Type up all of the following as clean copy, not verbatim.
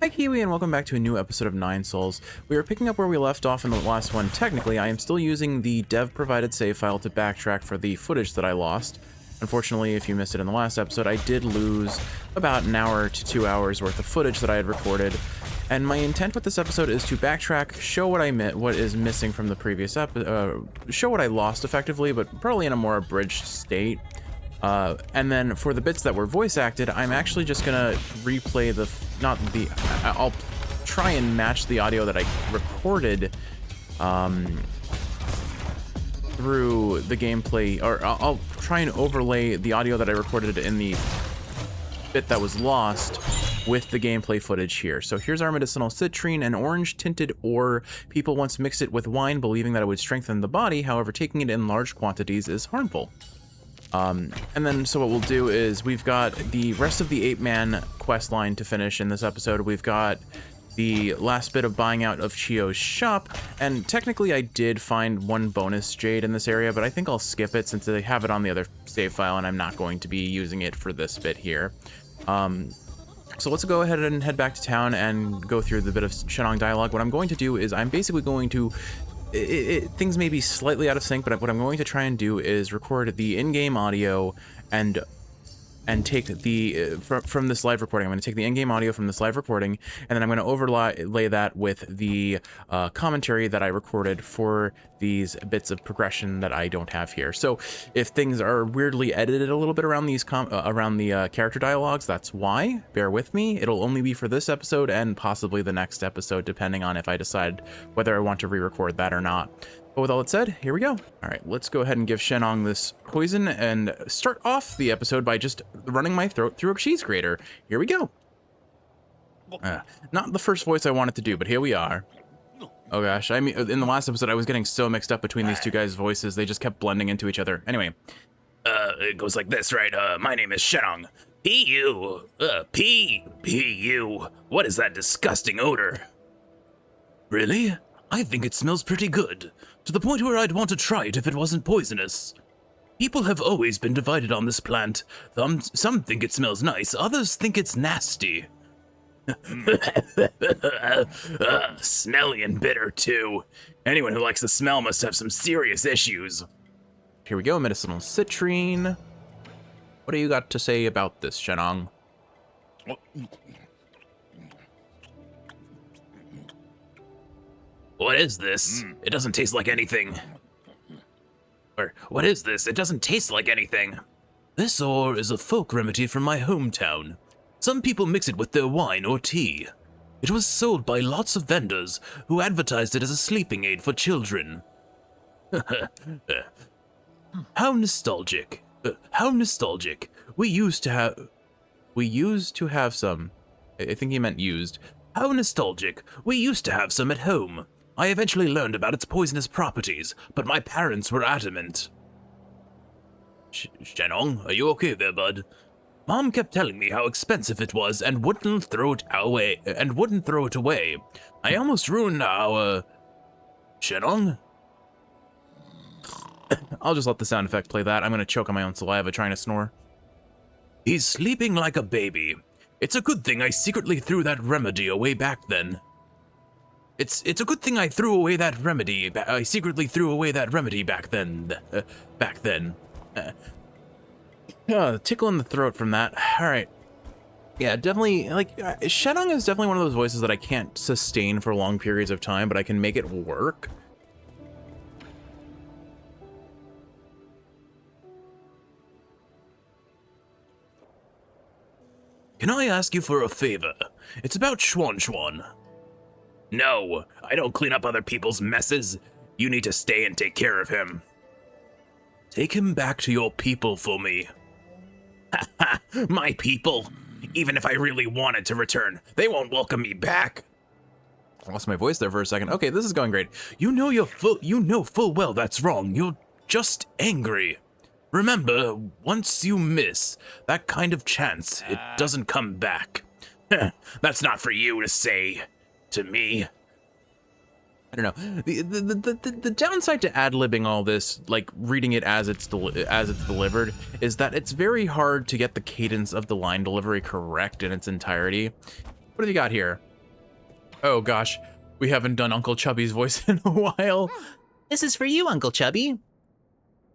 Hi Kiwi, and welcome back to a new episode of Nine Souls. We are picking up where we left off in the last one. Technically, I am still using the dev-provided save file to backtrack for the footage that I lost. Unfortunately, if you missed it in the last episode, I did lose about an hour to 2 hours worth of footage that I had recorded. And my intent with this episode is to backtrack, show what what is missing from the previous episode, show what I lost effectively, but probably in a more abridged state. And then for the bits that were voice acted, I'm actually just gonna replay I'll try and match the audio that I recorded through the gameplay, or I'll try and overlay the audio that I recorded in the bit that was lost with the gameplay footage here. So here's our medicinal citrine, an orange tinted ore. People once mixed it with wine, believing that it would strengthen the body. However, taking it in large quantities is harmful. And then, so what we'll do is we've got the rest of the Apeman quest line to finish in this episode. We've got the last bit of buying out of Chiyou's shop, and technically I did find one bonus jade in this area, but I think I'll skip it since they have it on the other save file and I'm not going to be using it for this bit here. So let's go ahead and head back to town and go through the bit of Shenong dialogue. What I'm going to do is I'm basically going to things may be slightly out of sync, but what I'm going to try and do is record the in-game audio and take the from this live recording. I'm going to take the in-game audio from this live recording, and then I'm going to overlay that with the commentary that I recorded for these bits of progression that I don't have here. So if things are weirdly edited a little bit around these character dialogues, that's why. Bear with me. It'll only be for this episode and possibly the next episode, depending on if I decide whether I want to re-record that or not. But with all that said, here we go. All right, let's go ahead and give Shenong this poison and start off the episode by just running my throat through a cheese grater. Here we go. Not the first voice I wanted to do, but here we are. Oh gosh, I mean, in the last episode, I was getting so mixed up between these two guys' voices. They just kept blending into each other. Anyway. It goes like this, right? My name is Shenong. P-U. P-U. What is that disgusting odor? Really? I think it smells pretty good, to the point where I'd want to try it if it wasn't poisonous. People have always been divided on this plant. Some think it smells nice, others think it's nasty. Smelly and bitter, too. Anyone who likes the smell must have some serious issues. Here we go, medicinal citrine. What do you got to say about this, Shenong? What is this? It doesn't taste like anything. Or, what is this? It doesn't taste like anything. This ore is a folk remedy from my hometown. Some people mix it with their wine or tea. It was sold by lots of vendors who advertised it as a sleeping aid for children. How nostalgic. How nostalgic. We used to have some. I think he meant used. How nostalgic. We used to have some at home. I eventually learned about its poisonous properties, but my parents were adamant. Shenong, are you okay there, bud? Mom kept telling me how expensive it was and wouldn't throw it away. I almost ruined our... Shenong? I'll just let the sound effect play that. I'm going to choke on my own saliva trying to snore. He's sleeping like a baby. It's a good thing I secretly threw that remedy away back then. It's a good thing I threw away that remedy. I secretly threw away that remedy back then. Tickle in the throat from that. All right. Yeah, definitely. Like, Shenong is definitely one of those voices that I can't sustain for long periods of time, but I can make it work. Can I ask you for a favor? It's about Schwan. No, I don't clean up other people's messes. You need to stay and take care of him. Take him back to your people for me. Ha, my people? Even if I really wanted to return, they won't welcome me back. I lost my voice there for a second. Okay, this is going great. You know full well that's wrong. You're just angry. Remember, once you miss that kind of chance, it doesn't come back. That's not for you to say to me. I don't know. The downside to ad-libbing all this, like reading it as it's delivered, is that it's very hard to get the cadence of the line delivery correct in its entirety. What have you got here? Oh gosh, we haven't done Uncle Chubby's voice in a while. This is for you, Uncle Chubby.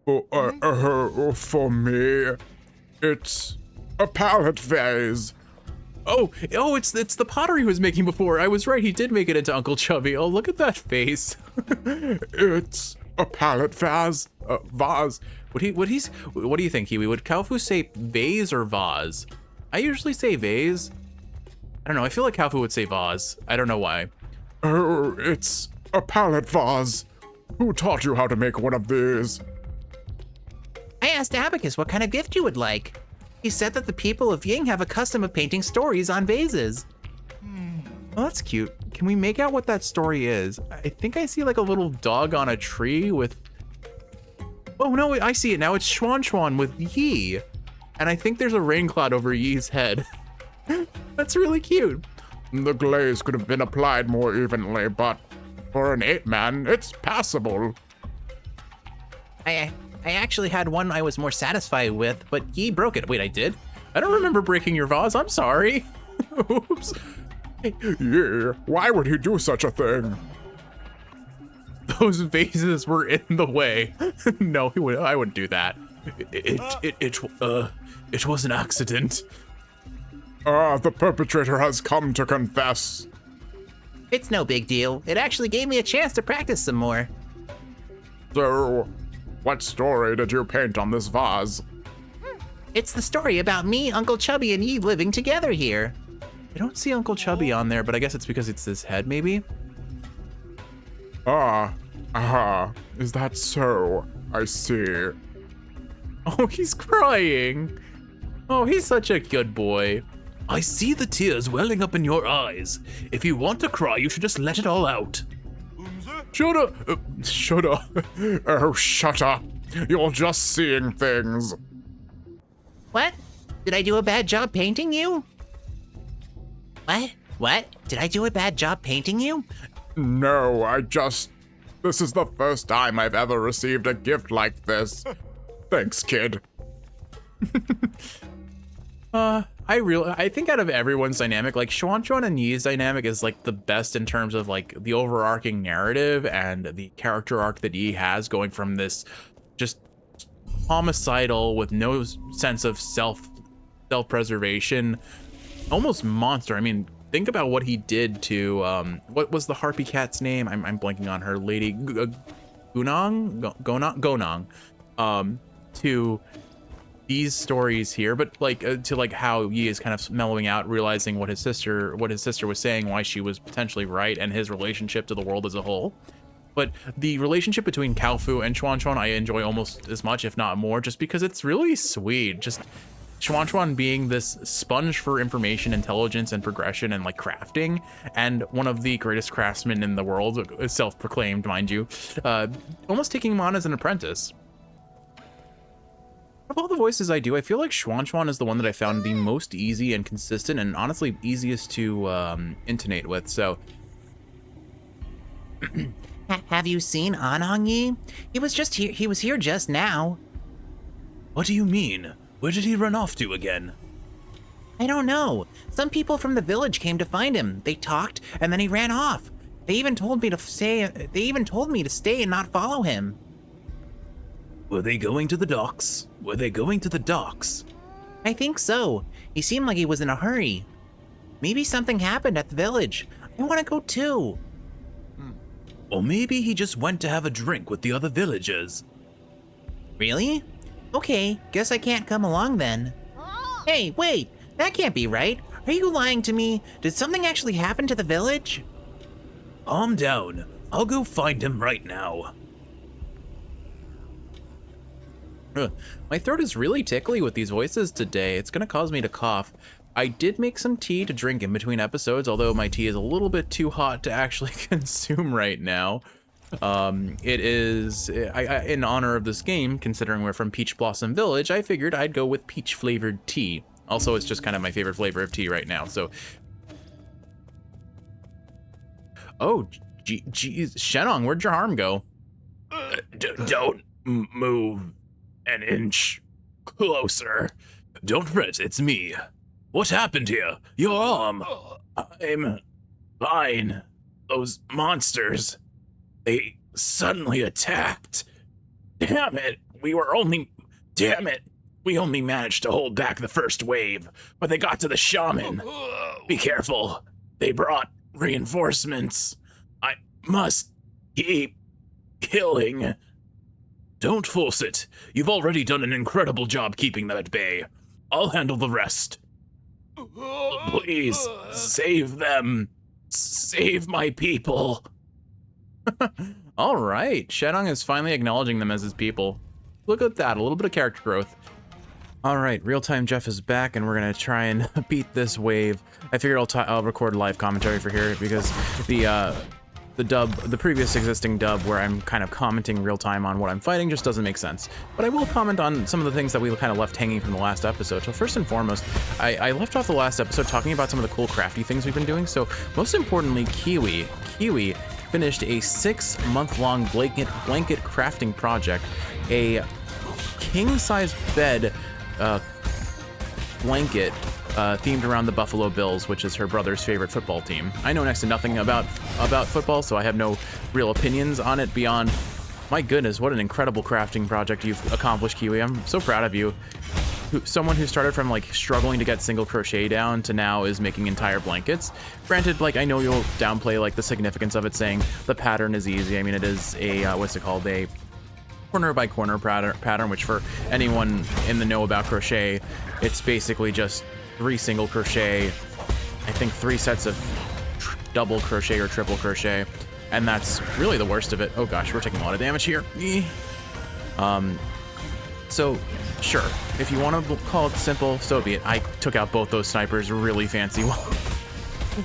For me, it's a palette vase. Oh, it's the pottery he was making before. I was right, he did make it into Uncle Chubby. Oh, look at that face. It's a palette vase. Vase. What do you think, Kiwi? Would Kalfu say vase or vase? I usually say vase. I don't know, I feel like Kalfu would say vase. I don't know why. Oh, it's a palette vase. Who taught you how to make one of these? I asked Abacus what kind of gift you would like. He said that the people of Ying have a custom of painting stories on vases. Oh, that's cute. Can we make out what that story is? I think I see like a little dog on a tree with... Oh no, I see it now. It's Schwan with Yi. And I think there's a rain cloud over Yi's head. That's really cute. The glaze could have been applied more evenly, but for an ape-man, it's passable. I actually had one I was more satisfied with, but Yi broke it. Wait, I did? I don't remember breaking your vase. I'm sorry. Oops. Yeah, why would he do such a thing? Those vases were in the way. No, I wouldn't do that. It was an accident. The perpetrator has come to confess. It's no big deal. It actually gave me a chance to practice some more. So, what story did you paint on this vase? It's the story about me, Uncle Chubby, and Yi living together here. I don't see Uncle Chubby on there, but I guess it's because it's his head, maybe? Is that so? I see. Oh, he's crying. Oh, he's such a good boy. I see the tears welling up in your eyes. If you want to cry, you should just let it all out. Shut up. Shut up. Oh, shut up. You're just seeing things. What? Did I do a bad job painting you? What? Did I do a bad job painting you? No, this is the first time I've ever received a gift like this. Thanks, kid. I think out of everyone's dynamic, like Xuan and Yi's dynamic is like the best in terms of like the overarching narrative and the character arc that Yi has, going from this just homicidal with no sense of self-preservation, almost monster. I mean, think about what he did to what was the harpy cat's name? I'm blanking on her. Lady Gonang, to these stories here, but like to like how Yi is kind of mellowing out, realizing what his sister was saying, why she was potentially right, and his relationship to the world as a whole. But the relationship between Kalfu and Xuan I enjoy almost as much, if not more, just because it's really sweet. Just Xuan being this sponge for information, intelligence, and progression, and like crafting, and one of the greatest craftsmen in the world, self-proclaimed, mind you, almost taking him on as an apprentice. Of all the voices I do, I feel like Xuan is the one that I found the most easy and consistent, and honestly easiest to intonate with. So, Have you seen Anhong Yi? He was just here. He was here just now. What do you mean? Where did he run off to again? I don't know. Some people from the village came to find him. They talked, and then he ran off. They even told me to stay. And not follow him. Were they going to the docks? I think so. He seemed like he was in a hurry. Maybe something happened at the village. I want to go too. Or maybe he just went to have a drink with the other villagers. Really? Okay, guess I can't come along then. Hey, wait, that can't be right. Are you lying to me? Did something actually happen to the village? Calm down. I'll go find him right now. My throat is really tickly with these voices today. It's gonna cause me to cough. I did make some tea to drink in between episodes, although my tea is a little bit too hot to actually consume right now. It is, in honor of this game, considering we're from Peach Blossom Village, I figured I'd go with peach flavored tea. Also, it's just kind of my favorite flavor of tea right now, so. Oh, geez, Shenong, where'd your arm go? Don't move an inch closer. Don't fret, it's me. What happened here? Your arm. Fine. Those monsters, they suddenly attacked. Damn it, we only managed to hold back the first wave, but they got to the shaman. Be careful, they brought reinforcements. I must keep killing. Don't force it. You've already done an incredible job keeping them at bay. I'll handle the rest. Please, save them. Save my people. All right, Shedong is finally acknowledging them as his people. Look at that, a little bit of character growth. All right, real-time Jeff is back, and we're gonna try and beat this wave. I figured I'll record live commentary for here because the previous existing dub where I'm kind of commenting real-time on what I'm fighting just doesn't make sense. But I will comment on some of the things that we kind of left hanging from the last episode. So first and foremost, I left off the last episode talking about some of the cool crafty things we've been doing. So most importantly, Kiwi finished a 6-month-long blanket crafting project, a king-size bed blanket themed around the Buffalo Bills, which is her brother's favorite football team. I know next to nothing about football, so I have no real opinions on it beyond, my goodness, what an incredible crafting project you've accomplished, Kiwi. I'm so proud of you. Someone who started from like struggling to get single crochet down to now is making entire blankets. Granted, like I know you'll downplay like the significance of it, saying the pattern is easy. I mean, it is a what's it called, a corner by corner pattern, which for anyone in the know about crochet, it's basically just 3 single crochet, I think 3 sets of double crochet or triple crochet, and that's really the worst of it. Oh gosh, we're taking a lot of damage here. So sure, if you want to call it simple, so be it. I took out both those snipers really fancy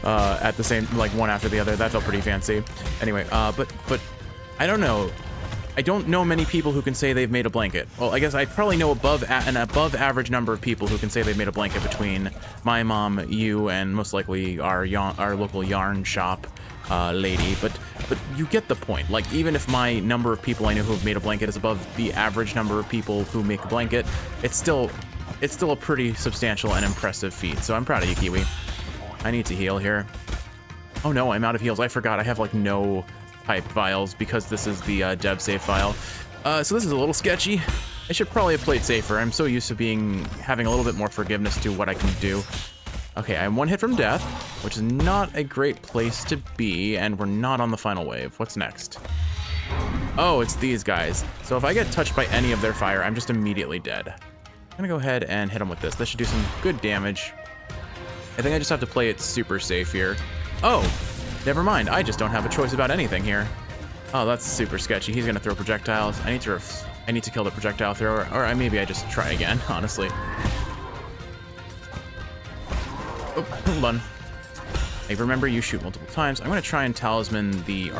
at the same, like one after the other. That felt pretty fancy. Anyway, but I don't know. I don't know many people who can say they've made a blanket. Well, I guess I probably know an above average number of people who can say they've made a blanket between my mom, you, and most likely our local yarn shop lady. But you get the point. Like, even if my number of people I know who have made a blanket is above the average number of people who make a blanket, it's still a pretty substantial and impressive feat. So I'm proud of you, Kiwi. I need to heal here. Oh no, I'm out of heals. I forgot I have like no pipe vials because this is the dev save file. So this is a little sketchy. I should probably have played safer. I'm so used to having a little bit more forgiveness to what I can do. Okay, I'm 1 hit from death, which is not a great place to be, and we're not on the final wave. What's next? Oh, it's these guys. So if I get touched by any of their fire, I'm just immediately dead. I'm gonna go ahead and hit them with this. This should do some good damage. I think I just have to play it super safe here. Oh! Never mind, I just don't have a choice about anything here. Oh, that's super sketchy. He's gonna throw projectiles. I need to kill the projectile thrower, or maybe I just try again, honestly. Oh, hold on. Hey, remember, you shoot multiple times. I'm gonna try and talisman the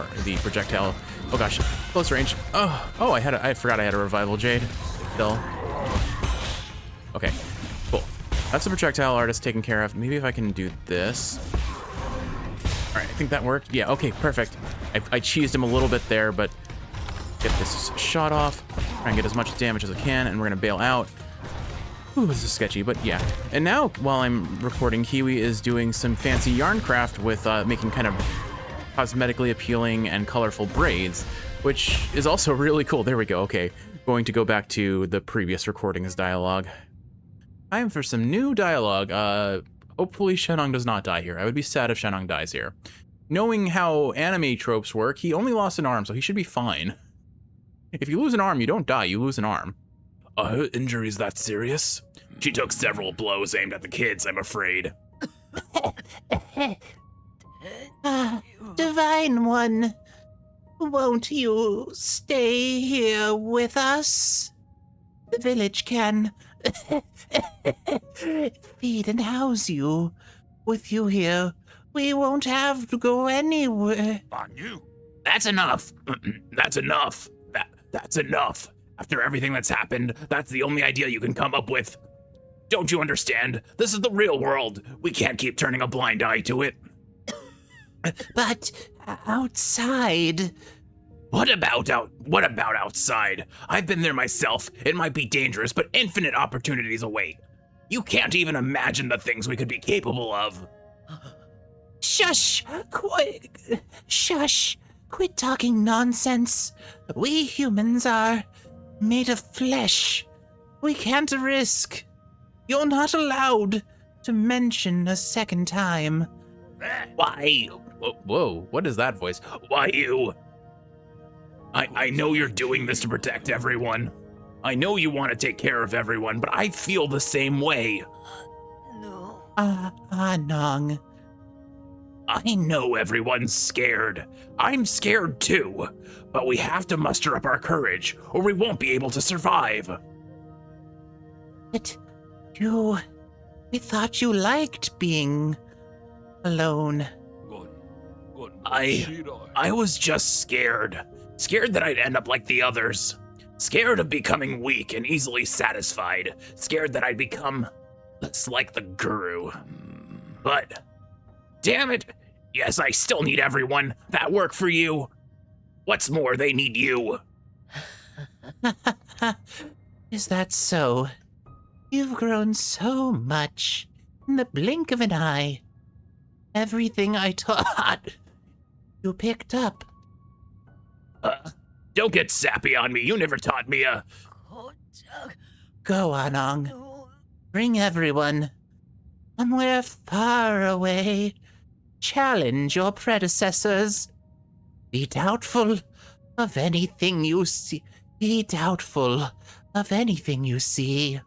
projectile. Oh gosh, close range. Oh, I forgot I had a revival jade. Still. Okay, cool. That's the projectile artist taken care of. Maybe if I can do this. All right, I think that worked. Yeah, okay, perfect. I cheesed him a little bit there, but get this shot off. Try and get as much damage as I can, and we're gonna bail out. Ooh, this is sketchy, but yeah. And now, while I'm recording, Kiwi is doing some fancy yarn craft with making kind of cosmetically appealing and colorful braids, which is also really cool. There we go, okay. Going to go back to the previous recording's dialogue. Time for some new dialogue. Hopefully Shedong does not die here. I would be sad if Shedong dies here. Knowing how anime tropes work, he only lost an arm, so he should be fine. If you lose an arm, you don't die, you lose an arm. Are her injuries that serious? She took several blows aimed at the kids, I'm afraid. Divine One, won't you stay here with us? The village can feed and house you. With you here, we won't have to go anywhere. On you. That's enough. That's enough. That's enough. After everything that's happened, that's the only idea you can come up with. Don't you understand? This is the real world. We can't keep turning a blind eye to it. But outside... What about outside? I've been there myself. It might be dangerous, but infinite opportunities await. You can't even imagine the things we could be capable of. Shush! Shush! Quit talking nonsense. We humans are made of flesh. We can't risk. You're not allowed to mention a second time. Why? Whoa, what is that voice? Why you? I know you're doing this to protect everyone. I know you want to take care of everyone, but I feel the same way. Nong. I know everyone's scared. I'm scared too. But we have to muster up our courage, or we won't be able to survive. I thought you liked being alone. I was just scared. Scared that I'd end up like the others. Scared of becoming weak and easily satisfied. Scared that I'd become less like the guru. But, damn it, yes, I still need everyone. That work for you? What's more, they need you. Is that so? You've grown so much in the blink of an eye. Everything I taught, you picked up. Don't get sappy on me. You never taught me a... Go, Anong. Bring everyone. Somewhere far away. Challenge your predecessors. Be doubtful of anything you see. Be doubtful of anything you see.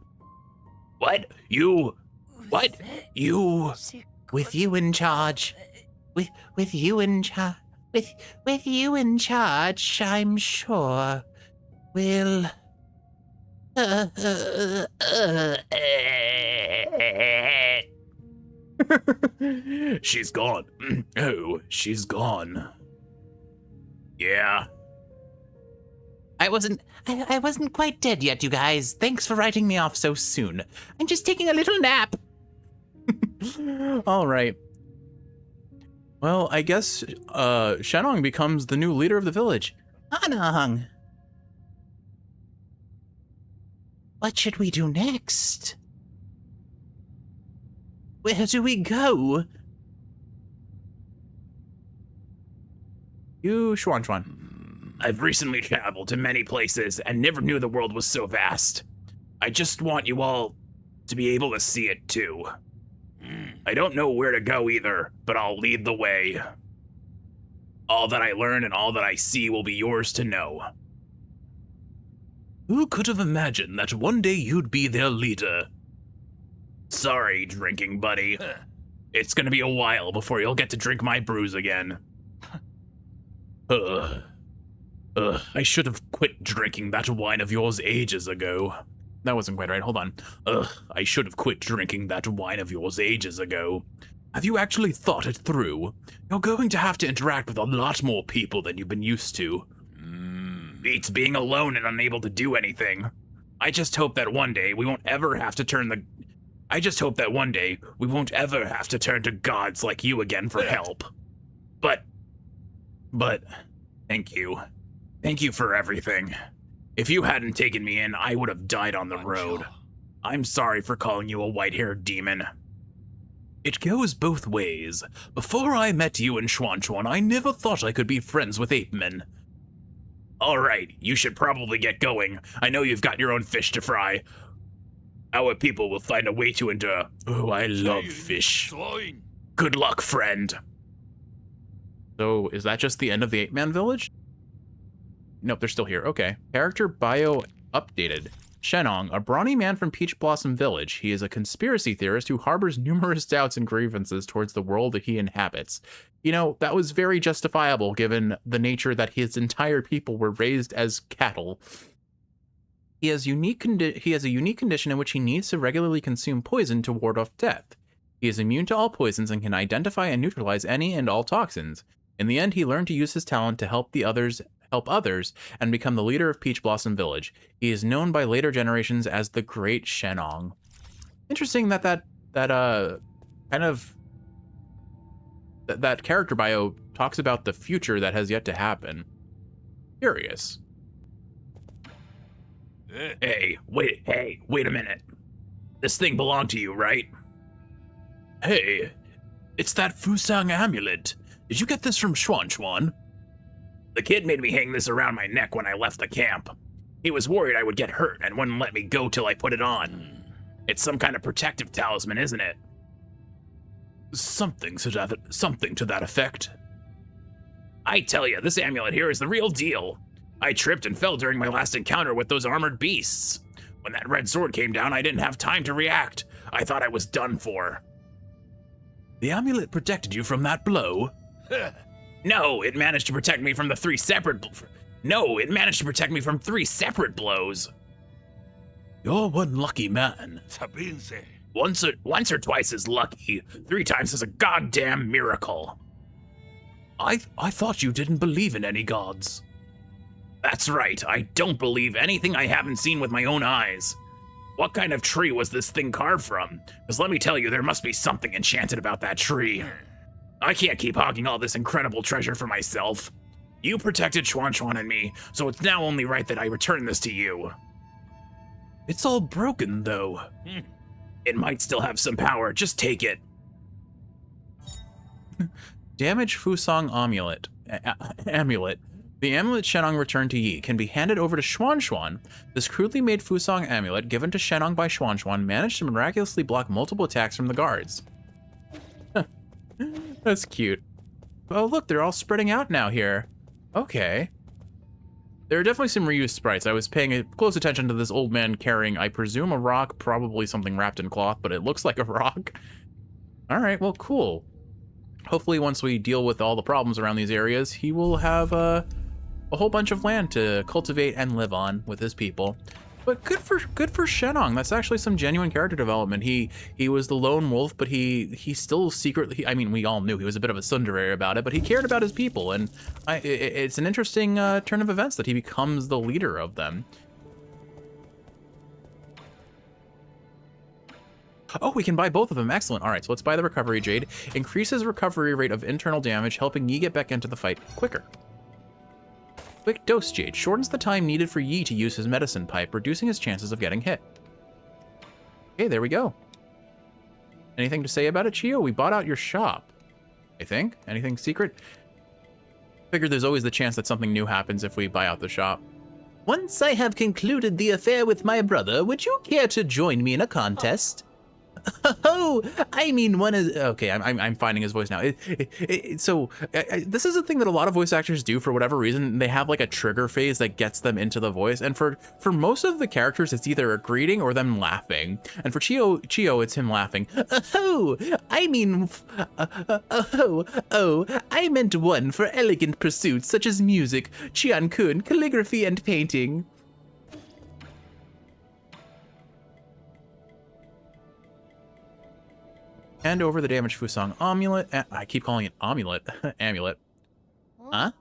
What? You... What? You... With you in charge. With you in charge. With you in charge, I'm sure we'll... She's gone. Oh, she's gone. Yeah. I wasn't quite dead yet, you guys. Thanks for writing me off so soon. I'm just taking a little nap. All right. Well, I guess Shenong becomes the new leader of the village. Anong. What should we do next? Where do we go? You, Xuan. I've recently traveled to many places and never knew the world was so vast. I just want you all to be able to see it too. I don't know where to go either, but I'll lead the way. All that I learn and all that I see will be yours to know. Who could have imagined that one day you'd be their leader? Sorry, drinking buddy. It's gonna be a while before you'll get to drink my brews again. I should have quit drinking that wine of yours ages ago. That wasn't quite right. Hold on. I should have quit drinking that wine of yours ages ago. Have you actually thought it through? You're going to have to interact with a lot more people than you've been used to. Beats being alone and unable to do anything. I just hope that one day we won't ever have to turn to gods like you again for help. But, thank you. Thank you for everything. If you hadn't taken me in, I would have died on the road. I'm sorry for calling you a white-haired demon. It goes both ways. Before I met you and Xuan, I never thought I could be friends with Apeman. Alright, you should probably get going. I know you've got your own fish to fry. Our people will find a way to endure. Oh, I love fish. Good luck, friend. So, is that just the end of the 8-man village? Nope, they're still here. Okay. Character bio updated. Shenong, a brawny man from Peach Blossom Village. He is a conspiracy theorist who harbors numerous doubts and grievances towards the world that he inhabits. You know, that was very justifiable given the nature that his entire people were raised as cattle. He has a unique condition in which he needs to regularly consume poison to ward off death. He is immune to all poisons and can identify and neutralize any and all toxins. In the end, he learned to use his talent to help others and become the leader of Peach Blossom Village. He is known by later generations as the Great Shenong. Interesting that character bio talks about the future that has yet to happen. Curious. Hey, wait a minute. This thing belonged to you, right? Hey, It's that Fusang amulet. Did you get this from Xuan? The kid made me hang this around my neck when I left the camp. He was worried I would get hurt and wouldn't let me go till I put it on. It's some kind of protective talisman, isn't it? Something to that effect. I tell you, this amulet here is the real deal. I tripped and fell during my last encounter with those armored beasts. When that red sword came down, I didn't have time to react. I thought I was done for. The amulet protected you from that blow? No, it managed to protect me from three separate blows. You're one lucky man. Once or twice is lucky. 3 times is a goddamn miracle. I thought you didn't believe in any gods. That's right, I don't believe anything I haven't seen with my own eyes. What kind of tree was this thing carved from? Because let me tell you, there must be something enchanted about that tree. I can't keep hogging all this incredible treasure for myself. You protected Xuan and me, so it's now only right that I return this to you. It's all broken, though. It might still have some power, just take it. Damage Fusang amulet. Amulet. The amulet Shenong returned to Yi can be handed over to Xuan. This crudely made Fusang amulet given to Shenong by Xuan managed to miraculously block multiple attacks from the guards. That's cute. Oh look, they're all spreading out now here. Okay. There are definitely some reused sprites. I was paying close attention to this old man carrying, I presume, a rock, probably something wrapped in cloth, but it looks like a rock. All right, well, cool. Hopefully once we deal with all the problems around these areas, he will have a whole bunch of land to cultivate and live on with his people. But good for Shenong. That's actually some genuine character development. He was the lone wolf, but he still secretly, I mean, we all knew he was a bit of a tsundere about it, but he cared about his people, and it's an interesting turn of events that he becomes the leader of them. Oh, we can buy both of them. Excellent. All right, so let's buy the recovery jade. Increases recovery rate of internal damage, helping Yi get back into the fight quicker. Quick dose jade shortens the time needed for Yi to use his medicine pipe, reducing his chances of getting hit. Okay, there we go. Anything to say about it, Chiyou? We bought out your shop, I think. Anything secret? Figured there's always the chance that something new happens if we buy out the shop. Once I have concluded the affair with my brother, would you care to join me in a contest? Oh, I mean, one is okay. I'm finding his voice now. This is a thing that a lot of voice actors do for whatever reason. They have like a trigger phase that gets them into the voice, and for most of the characters, it's either a greeting or them laughing. And for Chiyou, it's him laughing. Oh, I mean, I meant one for elegant pursuits such as music, Qian-kun, calligraphy, and painting. Hand over the damaged Fusang amulet. I keep calling it amulet. Amulet. Huh?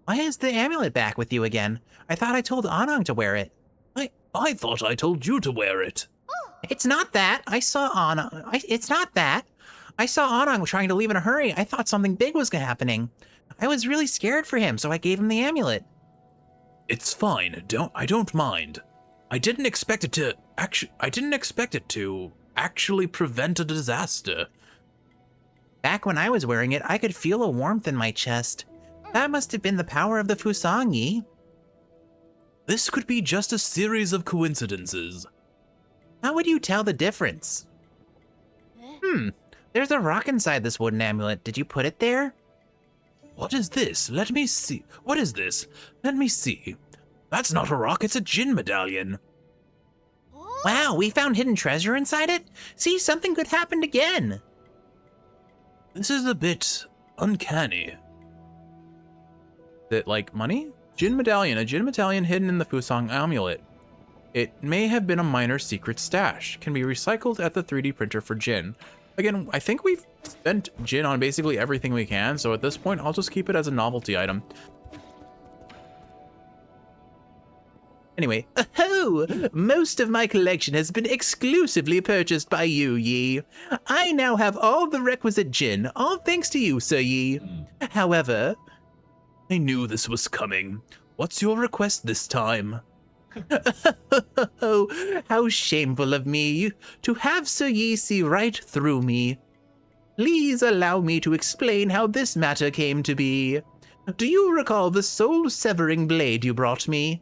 Why is the amulet back with you again? I thought I told Anang to wear it. I thought I told you to wear it. It's not that. I saw Anang. It's not that. I saw Anang trying to leave in a hurry. I thought something big was happening. I was really scared for him, so I gave him the amulet. It's fine. I don't mind. I didn't expect it to actually prevent a disaster. Back when I was wearing it, I could feel a warmth in my chest. That must have been the power of the Fusang Yi. This could be just a series of coincidences. How would you tell the difference? There's a rock inside this wooden amulet. Did you put it there? What is this? Let me see. What is this? Let me see. That's not a rock, it's a Jin medallion. Wow, we found hidden treasure inside it? See, something good happened again. This is a bit uncanny. Is it like money? Jin medallion. A Jin medallion hidden in the Fusang amulet. It may have been a minor secret stash. Can be recycled at the 3D printer for Jin. Again, I think we've spent Jin on basically everything we can, so at this point, I'll just keep it as a novelty item. Anyway, most of my collection has been exclusively purchased by you, Yi. I now have all the requisite Jin, all thanks to you, Sir Yi. However... I knew this was coming. What's your request this time? Oh, how shameful of me to have Sir Yi see right through me. Please allow me to explain how this matter came to be. Do you recall the soul-severing blade you brought me?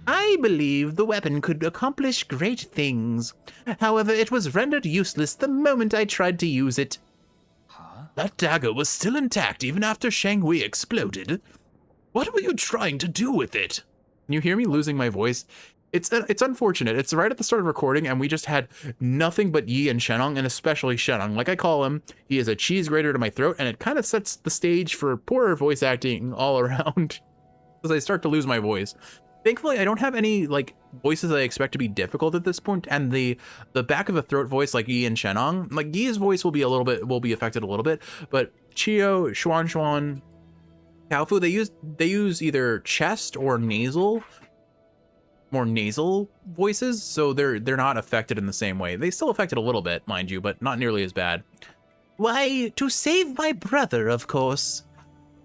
I believe the weapon could accomplish great things. However, it was rendered useless the moment I tried to use it. That dagger was still intact even after Shanghui exploded. What were you trying to do with it? Can you hear me losing my voice? It's unfortunate. It's right at the start of recording, and we just had nothing but Yi and Shenong, and especially Shenong. Like I call him, he is a cheese grater to my throat, and it kind of sets the stage for poorer voice acting all around as I start to lose my voice. Thankfully, I don't have any like voices I expect to be difficult at this point, and the back of the throat voice like Yi and Shenong, like Yi's voice will be affected a little bit, but Chiyou, Xuan, Kaofu, they use either chest or more nasal voices, so they're not affected in the same way. They still affected a little bit, mind you, but not nearly as bad. Why, to save my brother, of course.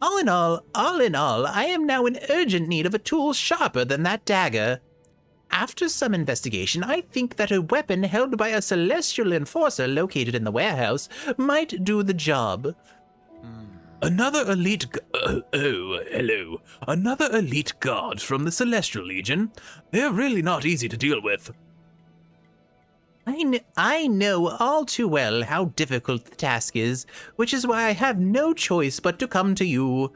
All in all, I am now in urgent need of a tool sharper than that dagger. After some investigation, I think that a weapon held by a celestial enforcer located in the warehouse might do the job. Another elite hello. Another elite guard from the Celestial Legion. They're really not easy to deal with. I know all too well how difficult the task is, which is why I have no choice but to come to you.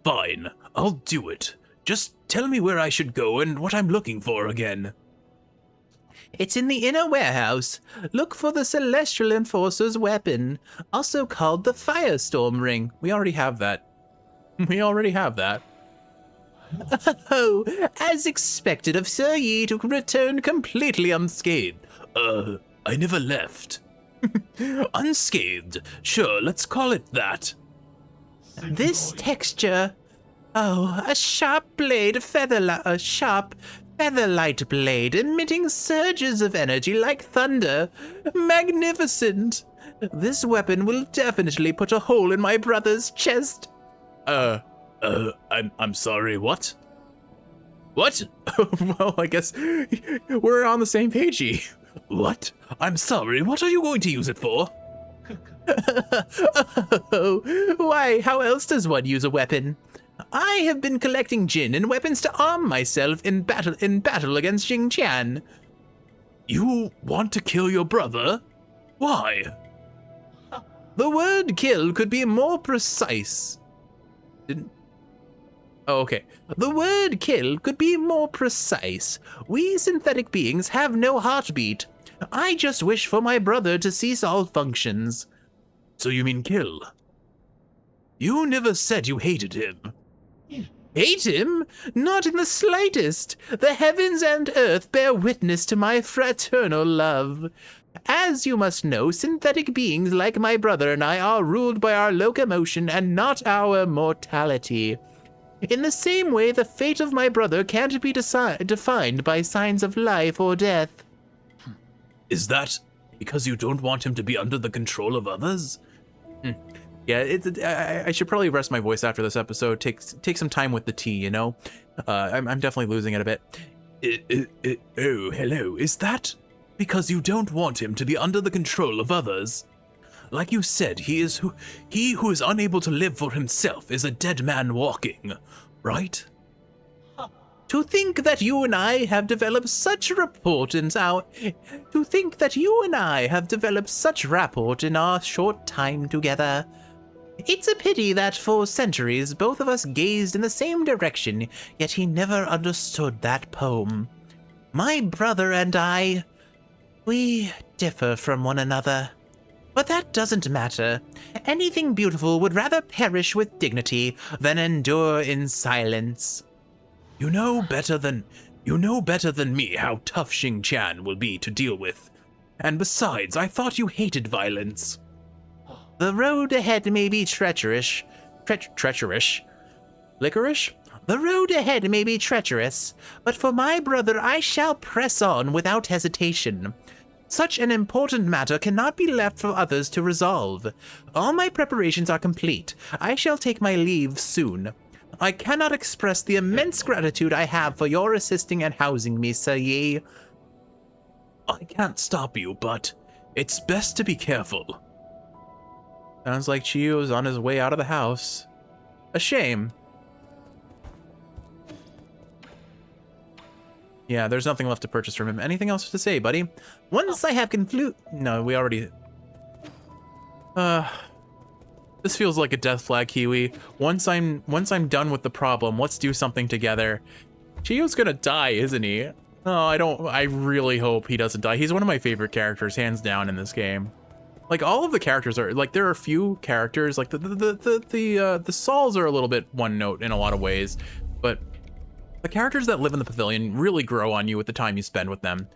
Fine, I'll do it. Just tell me where I should go and what I'm looking for again. It's in the inner warehouse. Look for the Celestial Enforcer's weapon, also called the Firestorm Ring. We already have that. Oh, as expected of Sir Yi to return completely unscathed. I never left. Unscathed. Sure, let's call it that. This texture. Oh, a sharp featherlight blade emitting surges of energy like thunder. Magnificent. This weapon will definitely put a hole in my brother's chest. I'm sorry, what? What? Well, I guess we're on the same page, Yi. What? I'm sorry, what are you going to use it for? Oh, why, how else does one use a weapon? I have been collecting Jin and weapons to arm myself in battle against Xingqian. You want to kill your brother? Why? The word kill could be more precise. Oh, okay. The word kill could be more precise. We synthetic beings have no heartbeat. I just wish for my brother to cease all functions. So you mean kill? You never said you hated him. Hate him? Not in the slightest. The heavens and earth bear witness to my fraternal love. As you must know, synthetic beings like my brother and I are ruled by our locomotion and not our mortality. In the same way, the fate of my brother can't be defined by signs of life or death. Is that because you don't want him to be under the control of others? Yeah, I should probably rest my voice after this episode. Take some time with the tea, you know? I'm definitely losing it a bit. Oh, hello. Is that because you don't want him to be under the control of others? Like you said, he who is unable to live for himself is a dead man walking, right? To think that you and I have developed such rapport in our short time together. It's a pity that for centuries both of us gazed in the same direction, yet he never understood that poem. My brother and I, we differ from one another. But that doesn't matter. Anything beautiful would rather perish with dignity than endure in silence. You know better than me how tough Xingqian will be to deal with. And besides, I thought you hated violence. The road ahead may be treacherous. Licorice? The road ahead may be treacherous, but for my brother I shall press on without hesitation. Such an important matter cannot be left for others to resolve. All my preparations are complete. I shall take my leave soon. I cannot express the immense gratitude I have for your assisting and housing me, Sir Yi. I can't stop you, but it's best to be careful. Sounds like Chiyou is on his way out of the house. A shame. Yeah, there's nothing left to purchase from him. Anything else to say, buddy? Once I have No, we already... This feels like a death flag, Kiwi. Once I'm done with the problem, let's do something together. Chiyou's gonna die, isn't he? Oh, I really hope he doesn't die. He's one of my favorite characters, hands down, in this game. Like, all of the characters are, like, there are a few characters, like, the Sauls are a little bit one note in a lot of ways, but the characters that live in the pavilion really grow on you with the time you spend with them.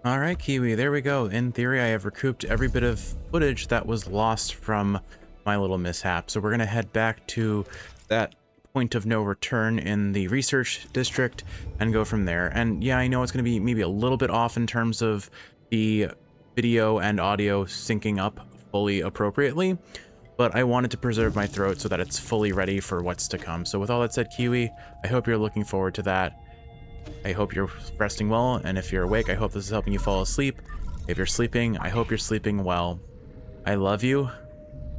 All right, Kiwi, there we go. In theory, I have recouped every bit of footage that was lost from my little mishap. So we're gonna head back to that point of no return in the research district and go from there. And yeah, I know it's gonna be maybe a little bit off in terms of the video and audio syncing up fully appropriately, but I wanted to preserve my throat so that it's fully ready for what's to come. So with all that said, Kiwi, I hope you're looking forward to that. I hope you're resting well, and if you're awake, I hope this is helping you fall asleep. If you're sleeping, I hope you're sleeping well. I love you.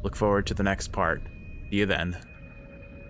Look forward to the next part. See you then.